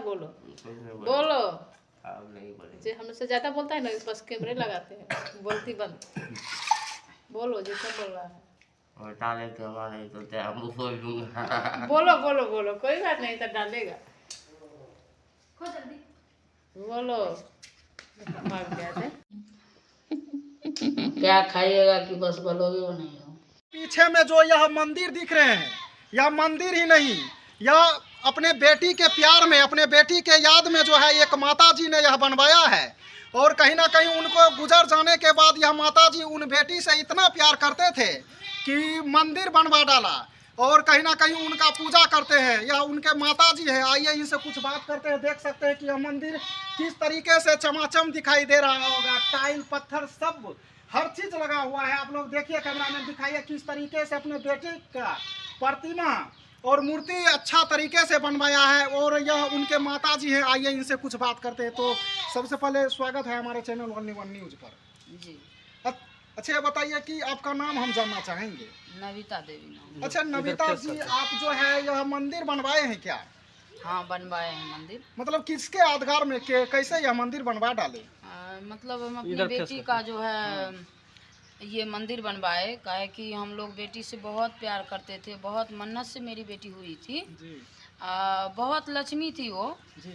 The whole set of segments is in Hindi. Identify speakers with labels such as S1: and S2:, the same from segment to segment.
S1: बोलो
S2: बोलो।
S1: बोलो।
S2: आप नहीं बोलेंगे।
S1: जे हमसे ज्यादा बोलता है ना बस कैमरे लगाते हैं, बोलती बंद। बोलो जैसा बोल रहा है।
S2: और डाले तो हमारा नहीं तो हम बोल दूंगा।
S1: बोलो बोलो बोलो, कोई बात नहीं तो डालेगा। बोलो भाग गया थे। क्या खाइएगा कि बस बोलोगे वो नहीं हो।
S3: पीछे में जो यह मंदिर दिख रहे हैं, यह मंदिर ही नहीं, यह अपने बेटी के प्यार में, अपने बेटी के याद में जो है एक माता जी ने यह बनवाया है। और कहीं ना कहीं उनको गुजर जाने के बाद यह माता जी उन बेटी से इतना प्यार करते थे कि मंदिर बनवा डाला और कहीं ना कहीं उनका पूजा करते हैं। यह उनके माता जी है। आइए इनसे कुछ बात करते हैं। देख सकते हैं कि यह मंदिर किस तरीके से चमाचम दिखाई दे रहा होगा। टाइल पत्थर सब हर चीज लगा हुआ है। आप लोग देखिए, कैमरा में दिखाइए किस तरीके से अपने बेटे का प्रतिमा और मूर्ति अच्छा तरीके से बनवाया है। और यह उनके माता जी हैं। आइए इनसे कुछ बात करते हैं। तो सबसे पहले स्वागत है हमारे चैनल वन न्यूज पर जी। अच्छा, ये बताइए कि आपका नाम हम जानना चाहेंगे।
S1: नविता देवी नाम।
S3: अच्छा नविता जी, आप जो है यह मंदिर बनवाए हैं क्या?
S1: हाँ बनवाए हैं मंदिर।
S3: मतलब किसके आधार में कैसे यह मंदिर बनवा डाले?
S1: मतलब हम अपनी बेटी का जो है ये मंदिर बनवाए, काहे कि हम लोग बेटी से बहुत प्यार करते थे, बहुत मन्नत से मेरी बेटी हुई थी जी। बहुत लक्ष्मी थी वो जी।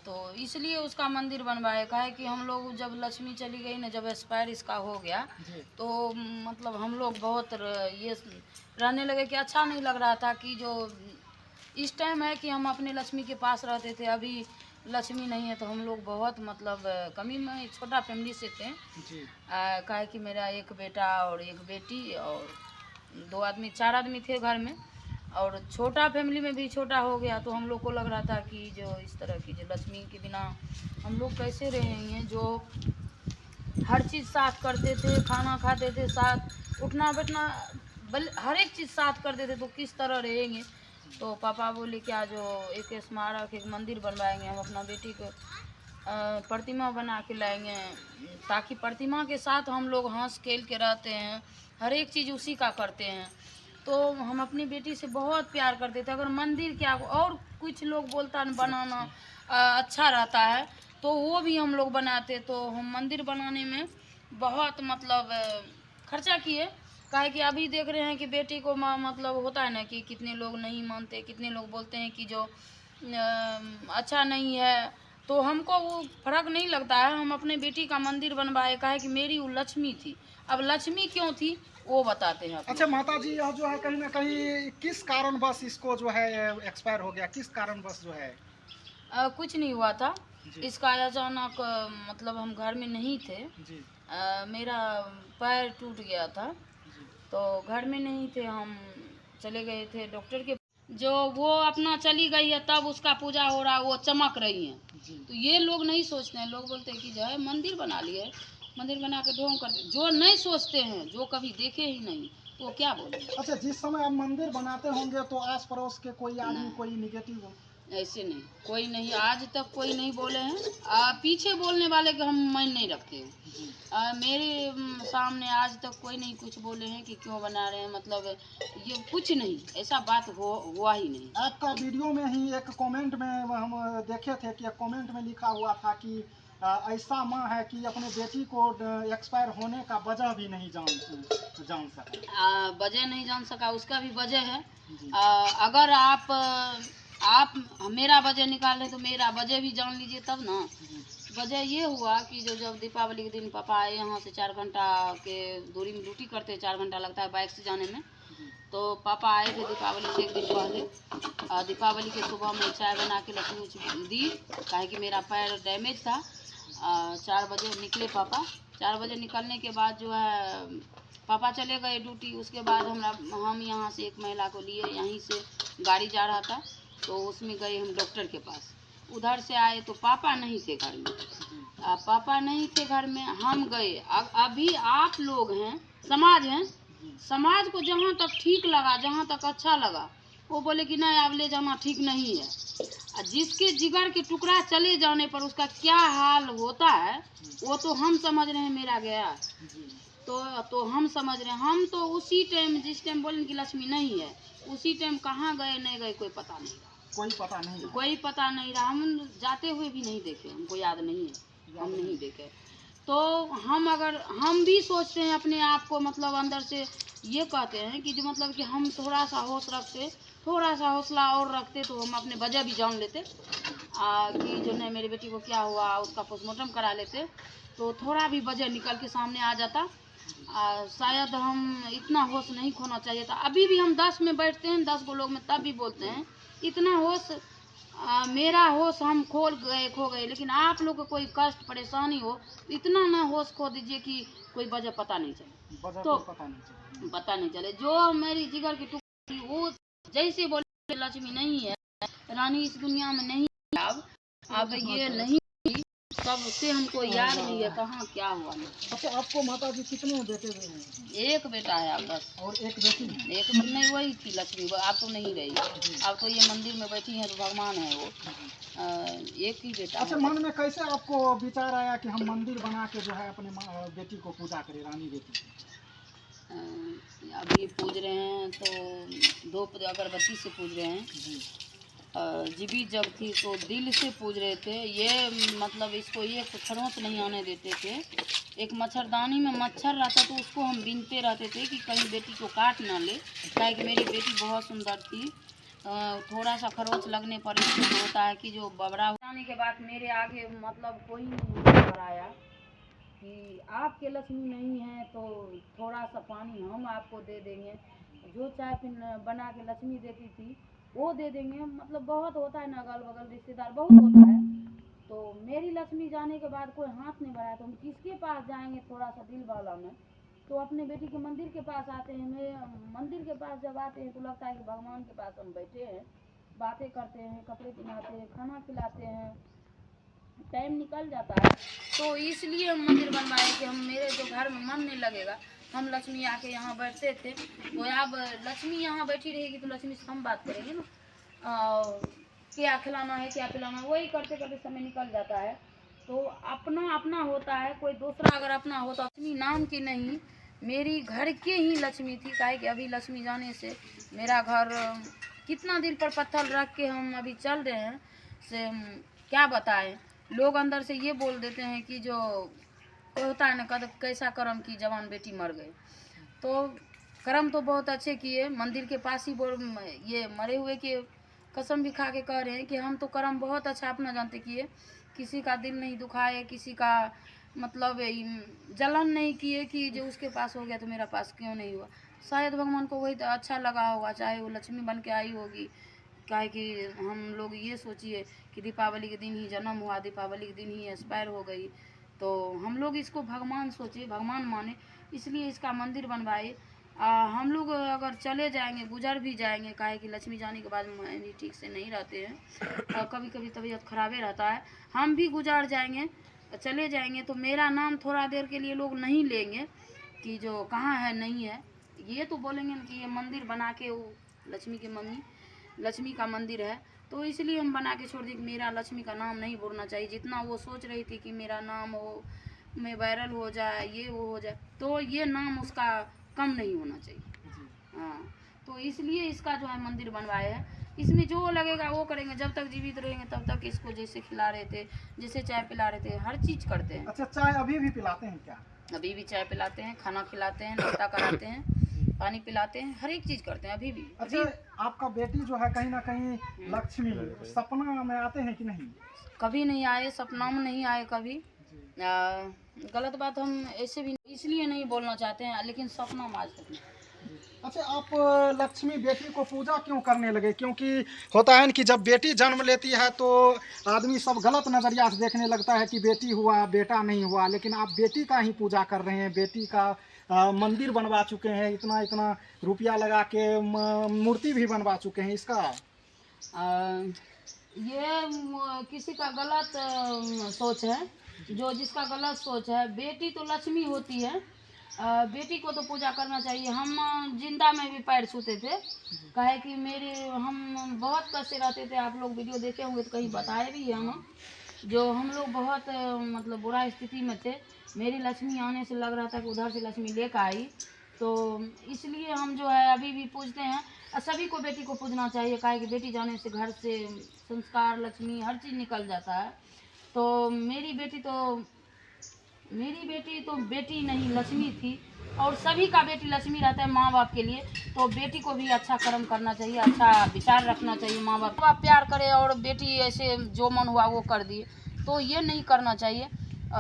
S1: तो इसलिए उसका मंदिर बनवाए, काहे कि हम लोग जब लक्ष्मी चली गई ना, जब एक्सपायर इसका हो गया तो मतलब हम लोग बहुत ये रहने लगे कि अच्छा नहीं लग रहा था कि जो इस टाइम है कि हम अपने लक्ष्मी के पास रहते थे, अभी लक्ष्मी नहीं है तो हम लोग बहुत मतलब कमी में छोटा फैमिली से थे जी। काहे कि मेरा एक बेटा और एक बेटी और 2 आदमी 4 आदमी थे घर में, और छोटा फैमिली में भी छोटा हो गया तो हम लोग को लग रहा था कि जो इस तरह की जो लक्ष्मी के बिना हम लोग कैसे रहेंगे, जो हर चीज़ साथ करते थे, खाना खाते थे साथ, उठना बैठना हर एक चीज़ साथ करते थे, तो किस तरह रहेंगे। तो पापा बोले क्या जो एक स्मारक एक मंदिर बनवाएंगे, हम अपना बेटी को प्रतिमा बना के लाएंगे, ताकि प्रतिमा के साथ हम लोग हंस खेल के रहते हैं, हर एक चीज़ उसी का करते हैं। तो हम अपनी बेटी से बहुत प्यार करते थे। अगर मंदिर क्या और कुछ लोग बोलता बनाना अच्छा रहता है तो वो भी हम लोग बनाते। तो हम मंदिर बनाने में बहुत मतलब खर्चा किए, काहे कि अभी देख रहे हैं कि बेटी को मतलब होता है ना कि कितने लोग नहीं मानते, कितने लोग बोलते हैं कि जो अच्छा नहीं है, तो हमको वो फर्क नहीं लगता है। हम अपने बेटी का मंदिर बनवाए, काहे कि मेरी वो लक्ष्मी थी। अब लक्ष्मी क्यों थी वो बताते हैं।
S3: अच्छा माता जी, यह जो है कहीं ना कहीं किस कारण बस इसको जो है एक्सपायर हो गया, किस कारण बस जो है?
S1: कुछ नहीं हुआ था इसका, अचानक मतलब हम घर में नहीं थे जी। मेरा पैर टूट गया था जी। तो घर में नहीं थे, हम चले गए थे डॉक्टर के, जो वो अपना चली गई है तब उसका पूजा हो रहा है, वो चमक रही है जी। तो ये लोग नहीं सोचते हैं, लोग बोलते हैं कि जो है मंदिर बना लिए, मंदिर बना के ढोंग करते, जो नहीं सोचते हैं, जो कभी देखे ही नहीं, तो क्या बोले।
S3: अच्छा, जिस समय आप मंदिर बनाते होंगे तो आस पड़ोस के कोई आदमी कोई निगेटिव?
S1: ऐसे नहीं, कोई नहीं, आज तक कोई नहीं बोले हैं। पीछे बोलने वाले के हम मान नहीं रखते हैं। मेरे सामने आज तक कोई नहीं कुछ बोले हैं कि क्यों बना रहे हैं, मतलब ये कुछ नहीं, ऐसा बात हुआ ही नहीं।
S3: आपका वीडियो में ही एक कमेंट में हम देखे थे कि कमेंट में लिखा हुआ था कि ऐसा माँ है कि अपने बेटी को एक्सपायर होने का वजह भी नहीं जान सका।
S1: वजह नहीं जान सका, उसका भी वजह है। अगर आप मेरा वजह निकाल रहे तो मेरा वजह भी जान लीजिए तब ना। वजह ये हुआ कि जो जब दीपावली के दिन पापा आए यहाँ से 4 घंटा के दूरी में ड्यूटी करते हैं, 4 घंटा लगता है बाइक से जाने में, तो पापा आए थे दीपावली से एक दिन पहले। दीपावली के सुबह में चाय बना के लक्ष्मी दी, काहे कि मेरा पैर डैमेज था। 4 बजे निकले पापा, 4 बजे निकलने के बाद जो है पापा चले गए ड्यूटी। उसके बाद हम यहाँ से एक महिला को लिए, यहीं से गाड़ी जा रहा था तो उसमें गए हम डॉक्टर के पास। उधर से आए तो पापा नहीं थे घर में, पापा नहीं थे घर में, हम गए। अभी आप लोग हैं, समाज हैं, समाज को जहाँ तक ठीक लगा, जहाँ तक अच्छा लगा, वो बोले कि नहीं आप ले जाना ठीक नहीं है। जिसके जिगर के टुकड़ा चले जाने पर उसका क्या हाल होता है वो तो हम समझ रहे हैं। मेरा गया तो हम समझ रहे हैं। हम तो उसी टाइम जिस टाइम बोले कि लक्ष्मी नहीं है, उसी टाइम कहाँ गए नहीं गए कोई पता नहीं।
S3: कोई पता नहीं है।
S1: कोई पता नहीं रहा, हम जाते हुए भी नहीं देखे, हमको याद नहीं है, हम नहीं देखे। तो हम भी सोचते हैं अपने आप को, मतलब अंदर से ये कहते हैं कि जो मतलब कि हम थोड़ा सा होश रखते, थोड़ा सा हौसला और रखते तो हम अपने वजह भी जान लेते कि जो नहीं मेरी बेटी को क्या हुआ, उसका पोस्टमार्टम करा लेते तो थोड़ा भी वजह निकल के सामने आ जाता। शायद हम इतना होश नहीं खोना चाहिए था। अभी भी हम 10 में बैठते हैं, 10 को लोग में तब भी बोलते हैं इतना होश, मेरा होश हम खो गए, लेकिन आप लोग को कोई कष्ट परेशानी हो इतना ना होश खो दीजिए कि कोई वजह पता नहीं चले। तो पता नहीं चले जो मेरी जिगर की टुकड़ी वो जैसे बोले लक्ष्मी नहीं है, रानी इस दुनिया में नहीं है, अब ये नहीं, तब से हमको याद भी है कहाँ क्या हुआ।
S3: अच्छा, आपको माता जी कितने बेटे हैं?
S1: एक बेटा है अब बस,
S3: और एक बेटी?
S1: एक नहीं, वही थी लक्ष्मी, अब तो नहीं रही, अब तो ये मंदिर में बैठी है तो भगवान है वो, एक ही बेटा।
S3: अच्छा, मन में कैसे आपको विचार आया कि हम मंदिर बना के जो है अपने बेटी को पूजा करें, रानी बेटी की?
S1: अभी पूज रहे हैं तो धूप अगरबत्ती से पूज रहे हैं, जीवित जब थी तो दिल से पूज रहे थे। ये मतलब इसको ये खरोंच नहीं आने देते थे। एक मच्छरदानी में मच्छर रहता तो उसको हम बीनते रहते थे कि कहीं बेटी को काट ना ले, क्या कि मेरी बेटी बहुत सुंदर थी। थोड़ा सा खरोंच लगने पर इसको जो होता है कि जो बबरा जाने के बाद मेरे आगे मतलब कोई नहीं कराया कि आपके लक्ष्मी नहीं है तो थोड़ा सा पानी हम आपको दे देंगे, जो चाय बना के लक्ष्मी देती थी वो दे देंगे। मतलब बहुत होता है ना, अगल बगल रिश्तेदार बहुत होता है। तो मेरी लक्ष्मी जाने के बाद कोई हाथ नहीं बढ़ाया तो हम किसके पास जाएंगे थोड़ा सा दिल वाला में, तो अपने बेटी के मंदिर के पास आते हैं। मेरे मंदिर के पास जब आते हैं तो लगता है कि भगवान के पास हम बैठे हैं, बातें करते हैं, कपड़े पहनाते हैं, खाना खिलाते हैं, टाइम निकल जाता है। तो इसलिए हम मंदिर बनवाए कि हम मेरे जो घर में मन नहीं लगेगा, हम लक्ष्मी आके यहाँ बैठते थे, तो अब लक्ष्मी यहाँ बैठी रहेगी तो लक्ष्मी से हम बात करेंगे ना, क्या खिलाना है क्या पिलाना है, वही करते करते समय निकल जाता है। तो अपना अपना होता है, कोई दूसरा अगर अपना होता, लक्ष्मी नाम की नहीं, मेरी घर के ही लक्ष्मी थी। काहे कि अभी लक्ष्मी जाने से मेरा घर कितना दिल पर पत्थर रख के हम अभी चल रहे हैं, से क्या बताएं। लोग अंदर से ये बोल देते हैं कि जो होता है ना, कैसा कर्म की जवान बेटी मर गए। तो कर्म तो बहुत अच्छे किए, मंदिर के पास ही ये मरे हुए के कसम भी खा के कह रहे हैं कि हम तो कर्म बहुत अच्छा अपना जानते किए, किसी का दिल नहीं दुखाए, किसी का मतलब जलन नहीं किए कि जो उसके पास हो गया तो मेरा पास क्यों नहीं हुआ। शायद भगवान को वही अच्छा लगा होगा, चाहे वो लक्ष्मी बन के आई होगी। क्या है कि हम लोग ये सोचिए कि दीपावली के दिन ही जन्म हुआ, दीपावली के दिन ही एक्सपायर हो गई, तो हम लोग इसको भगवान सोचे, भगवान माने, इसलिए इसका मंदिर बनवाए। हम लोग अगर चले जाएंगे, गुजर भी जाएंगे, काहे कि लक्ष्मी जाने के बाद भी ठीक से नहीं रहते हैं, और कभी कभी तबीयत खराबे रहता है, हम भी गुजर जाएंगे, चले जाएंगे, तो मेरा नाम थोड़ा देर के लिए लोग नहीं लेंगे कि जो कहाँ है नहीं है, ये तो बोलेंगे कि ये मंदिर बना के वो लक्ष्मी की मम्मी लक्ष्मी का मंदिर है, तो इसलिए हम बना के छोड़ दिए कि मेरा लक्ष्मी का नाम नहीं बोलना चाहिए। जितना वो सोच रही थी कि मेरा नाम हो, मैं वायरल हो जाए, ये वो हो जाए, तो ये नाम उसका कम नहीं होना चाहिए। हाँ, तो इसलिए इसका जो है मंदिर बनवाए है। इसमें जो लगेगा वो करेंगे, जब तक जीवित रहेंगे तब तक इसको जैसे खिला रहे थे, जैसे चाय पिला रहे थे, हर चीज़ करते हैं।
S3: अच्छा, चाय अभी भी पिलाते हैं क्या?
S1: अभी भी चाय पिलाते हैं, खाना खिलाते हैं, नाश्ता कराते हैं, पानी पिलाते हैं, हर एक चीज़ करते हैं अभी भी।
S3: अच्छा, आपका बेटी जो है कहीं ना कहीं लक्ष्मी सपना में आते हैं कि नहीं?
S1: कभी नहीं आए, सपना में नहीं आए कभी। गलत बात हम ऐसे भी इसलिए नहीं बोलना चाहते हैं, लेकिन सपना में आज तक नहीं।
S3: अच्छा, आप लक्ष्मी बेटी को पूजा क्यों करने लगे? क्योंकि होता है ना कि जब बेटी जन्म लेती है तो आदमी सब गलत नज़रिया से देखने लगता है कि बेटी हुआ बेटा नहीं हुआ, लेकिन आप बेटी का ही पूजा कर रहे हैं, बेटी का मंदिर बनवा चुके हैं, इतना इतना रुपया लगा के मूर्ति भी बनवा चुके हैं। इसका
S1: ये किसी का गलत सोच है, जो जिसका गलत सोच है। बेटी तो लक्ष्मी होती है, बेटी को तो पूजा करना चाहिए। हम जिंदा में भी पैर छूते थे, काहे कि हम बहुत कष्ट रहते थे। आप लोग वीडियो देखे होंगे तो कहीं बताए भी हम, जो हम लोग बहुत मतलब बुरा स्थिति में थे। मेरी लक्ष्मी आने से लग रहा था कि उधर से लक्ष्मी लेकर आई, तो इसलिए हम जो है अभी भी पूजते हैं। सभी को बेटी को पूजना चाहिए, काहे कि बेटी जाने से घर से संस्कार, लक्ष्मी, हर चीज़ निकल जाता है। तो मेरी बेटी तो बेटी नहीं लक्ष्मी थी, और सभी का बेटी लक्ष्मी रहता है माँ बाप के लिए। तो बेटी को भी अच्छा कर्म करना चाहिए, अच्छा विचार रखना चाहिए। माँ बाप प्यार करे और बेटी ऐसे जो मन हुआ वो कर दिए, तो ये नहीं करना चाहिए।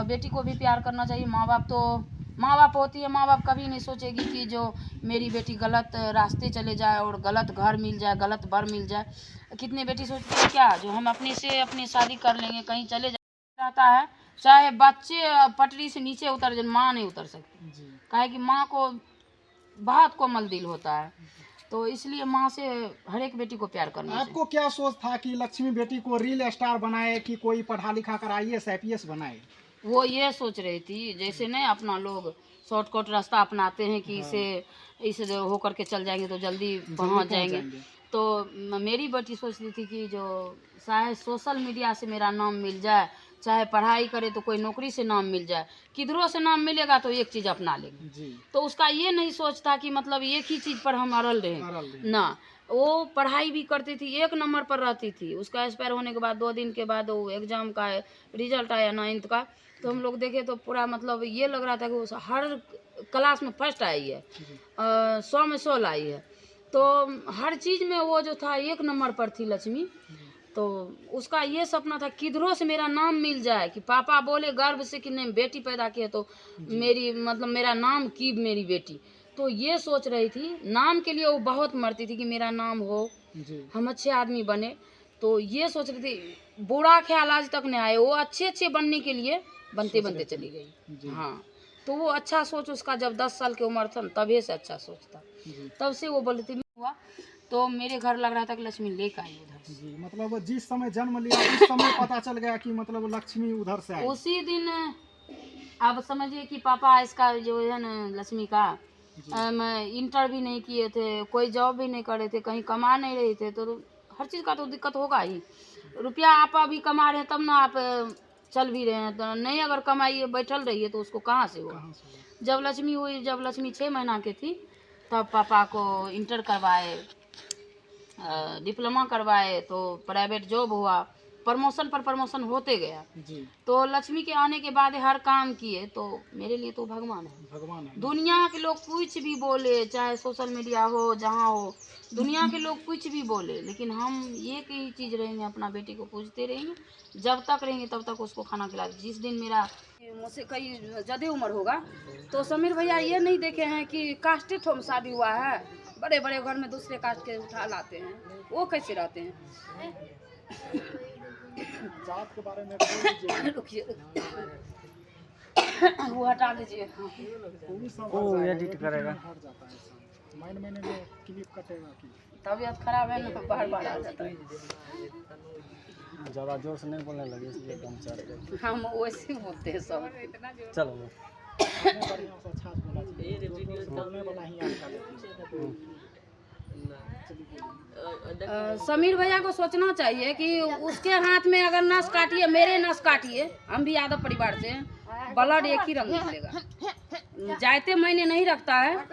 S1: बेटी को भी प्यार करना चाहिए। माँ बाप होती है, माँ बाप कभी नहीं सोचेगी कि जो मेरी बेटी गलत रास्ते चले जाए और गलत घर मिल जाए, गलत बर मिल जाए। कितने बेटी सोचती है क्या जो हम अपने से अपनी शादी कर लेंगे, कहीं चले जाता है, चाहे बच्चे पटरी से नीचे उतर जाए, माँ नहीं उतर सकती। काहे कि माँ को बहुत कोमल दिल होता है, तो इसलिए माँ से हर एक बेटी को प्यार करना चाहिए।
S3: आपको क्या सोच था कि लक्ष्मी बेटी को रील स्टार बनाए कि कोई पढ़ा लिखा कर IAS IPS बनाए?
S1: वो ये सोच रही थी, जैसे नहीं अपना लोग शॉर्टकट रास्ता अपनाते हैं कि इसे होकर के चल जाएंगे तो जल्दी पहुंच जाएंगे। तो मेरी बेटी सोच रही थी कि जो चाहे सोशल मीडिया से मेरा नाम मिल जाए, चाहे पढ़ाई करे तो कोई नौकरी से नाम मिल जाए, किधरों से नाम मिलेगा तो एक चीज़ अपना लेंगे। तो उसका ये नहीं सोचता कि मतलब एक ही चीज़ पर हम अड़ल रहे ना। वो पढ़ाई भी करती थी, 1 नंबर पर रहती थी। उसका एक्सपायर होने के बाद 2 दिन के बाद वो एग्ज़ाम का रिजल्ट आया 9th का, तो हम लोग देखे तो पूरा मतलब ये लग रहा था कि वो हर क्लास में फर्स्ट आई है, 100 में 100 लाई है। तो हर चीज़ में वो जो था 1 नंबर पर थी लक्ष्मी। तो उसका ये सपना था किधरों से मेरा नाम मिल जाए, कि पापा बोले गर्व से कि नहीं बेटी पैदा की है तो मेरी मतलब मेरा नाम की मेरी बेटी। तो ये सोच रही थी, नाम के लिए वो बहुत मरती थी कि मेरा नाम हो, हम अच्छे आदमी बने। तो ये सोच रही थी, बुरा ख्याल आज तक नहीं आए। वो अच्छे बनने के लिए बनते चली गई। हाँ, तो वो अच्छा सोच उसका जब 10 साल की उम्र था तभी से अच्छा सोचता, तब से वो बोली थी हुआ। तो मेरे घर लग रहा था कि लक्ष्मी लेकर आई उधर से।
S3: मतलब जिस समय जन्म लिया उस समय पता चल गया कि मतलब लक्ष्मी उधर से आई।
S1: उसी दिन आप समझिए कि पापा इसका जो है ना लक्ष्मी का इंटर भी नहीं किए थे, कोई जॉब भी नहीं कर रहे थे, कहीं कमा नहीं रहे थे, तो हर चीज़ का तो दिक्कत होगा ही। रुपया आप अभी कमा रहे हैं तब ना आप चल भी रहे हैं, तो नहीं अगर कमाइए बैठल रहिए तो उसको कहाँ से होगा। जब लक्ष्मी हुई, जब लक्ष्मी 6 महीना की थी तब पापा को इंटर करवाए, डिप्लोमा करवाए, तो प्राइवेट जॉब हुआ, प्रमोशन पर प्रमोशन होते गया। तो लक्ष्मी के आने के बाद हर काम किए, तो मेरे लिए तो भगवान है। दुनिया के लोग कुछ भी बोले, चाहे सोशल मीडिया हो जहाँ हो, दुनिया के लोग कुछ भी बोले, लेकिन हम एक ही चीज़ रहेंगे, अपना बेटी को पूछते रहेंगे। जब तक रहेंगे तब तक उसको खाना खिलाते। जिस दिन मेरा मुझसे कई ज़्यादा उम्र होगा तो समीर भैया ये नहीं देखे हैं कि कास्टेड होम शादी हुआ है, बड़े बड़े घर में दूसरे कास्ट के उठा लाते हैं, वो कैसे रहते हैं।
S3: जात के बारे में
S1: रुकिए वो हटा दीजिए।
S3: वो एडिट करेगा, महीने में क्लिप कटेगा कि
S1: तबीयत खराब है ना, बार आ जाता है।
S3: ज़्यादा जोर से नहीं बोलने लगे इसलिए कम चल रहे।
S1: हम वैसे बोलते हैं सब।
S3: चलो बोलने वाला ही
S1: समीर भैया को सोचना चाहिए कि उसके हाथ में अगर नस काटिए, मेरे नस काटिए, हम भी यादव परिवार से, ब्लड एक ही रंग निकलेगा। जाते मायने नहीं रखता है,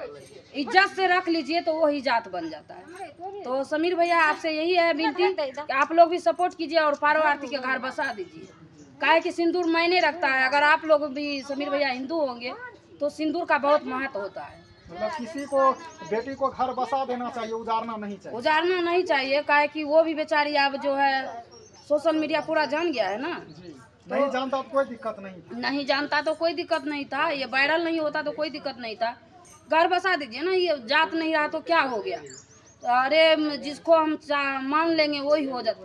S1: इज्जत से रख लीजिए तो वही जात बन जाता है। तो समीर भैया आपसे यही है विनती कि आप लोग भी सपोर्ट कीजिए और पारो आरती के घर बसा दीजिए, काहे कि सिंदूर मायने रखता है। अगर आप लोग भी समीर भैया हिंदू होंगे तो सिंदूर का बहुत महत्व होता है।
S3: मतलब किसी को बेटी को घर बसा देना चाहिए, उजारना नहीं चाहिए,
S1: काहे कि वो भी बेचारी अब जो है सोशल मीडिया पूरा जान गया है ना।
S3: नहीं जानता तो कोई दिक्कत नहीं
S1: जानता तो कोई दिक्कत नहीं था, ये वायरल नहीं होता तो कोई दिक्कत नहीं था। घर बसा दीजिए ना, ये जात नहीं रहा तो क्या हो गया। तो अरे जिसको हम मान लेंगे वही हो जाता।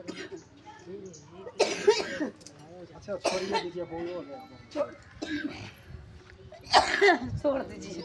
S3: अच्छा छोड़िए दीजिए,
S1: छोड़ दीजिए।